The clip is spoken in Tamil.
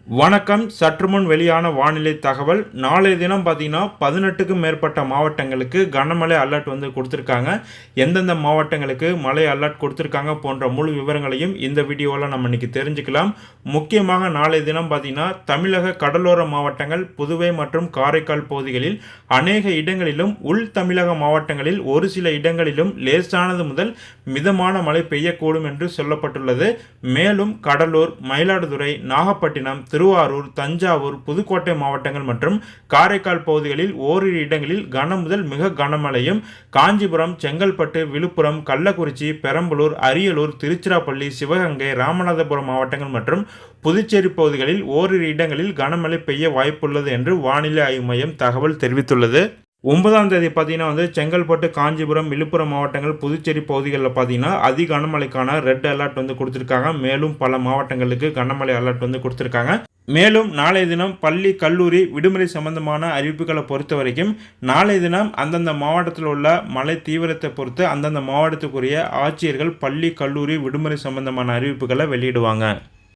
வணக்கம். சற்றுமுன் வெளியான வானிலை தகவல். நாளைய தினம் பார்த்தீங்கன்னா 18க்கும் மேற்பட்ட மாவட்டங்களுக்கு கனமழை அலர்ட் கொடுத்துருக்காங்க. எந்தெந்த மாவட்டங்களுக்கு மழை அலர்ட் கொடுத்துருக்காங்க போன்ற முழு விவரங்களையும் இந்த வீடியோவில் நம்ம இன்னைக்கு தெரிஞ்சுக்கலாம். முக்கியமாக நாளைய தினம் பார்த்தீங்கன்னா தமிழக கடலோர மாவட்டங்கள், புதுவை மற்றும் காரைக்கால் பகுதிகளில் அநேக இடங்களிலும், உள் தமிழக மாவட்டங்களில் ஒரு சில இடங்களிலும் லேசானது முதல் மிதமான மழை பெய்யக்கூடும் என்று சொல்லப்பட்டுள்ளது. மேலும் கடலூர், மயிலாடுதுறை, நாகப்பட்டினம், திருவாரூர், தஞ்சாவூர், புதுக்கோட்டை மாவட்டங்கள் மற்றும் காரைக்கால் பகுதிகளில் ஓரிரு இடங்களில் கன முதல் மிக கனமழையும், காஞ்சிபுரம், செங்கல்பட்டு, விழுப்புரம், கள்ளக்குறிச்சி, பெரம்பலூர், அரியலூர், திருச்சிராப்பள்ளி, சிவகங்கை, ராமநாதபுரம் மாவட்டங்கள் மற்றும் புதுச்சேரி பகுதிகளில் ஓரிரு இடங்களில் கனமழை பெய்ய வாய்ப்புள்ளது என்று வானிலை ஆய்வு மையம் தகவல் தெரிவித்துள்ளது. 9ஆம் தேதி பார்த்தீங்கன்னா செங்கல்பட்டு, காஞ்சிபுரம், விழுப்புரம் மாவட்டங்கள், புதுச்சேரி பகுதிகளில் பார்த்தீங்கன்னா அதிக கனமழைக்கான ரெட் அலர்ட் கொடுத்துருக்காங்க. மேலும் பல மாவட்டங்களுக்கு கனமழை அலர்ட் கொடுத்துருக்காங்க. மேலும் நாளைய தினம் பள்ளி, கல்லூரி விடுமுறை சம்பந்தமான அறிவிப்புகளை பொறுத்த வரைக்கும் நாளைய தினம் அந்தந்த மாவட்டத்தில் உள்ள மழை தீவிரத்தை பொறுத்து அந்தந்த மாவட்டத்துக்குரிய ஆட்சியர்கள் பள்ளி, கல்லூரி விடுமுறை சம்பந்தமான அறிவிப்புகளை வெளியிடுவாங்க.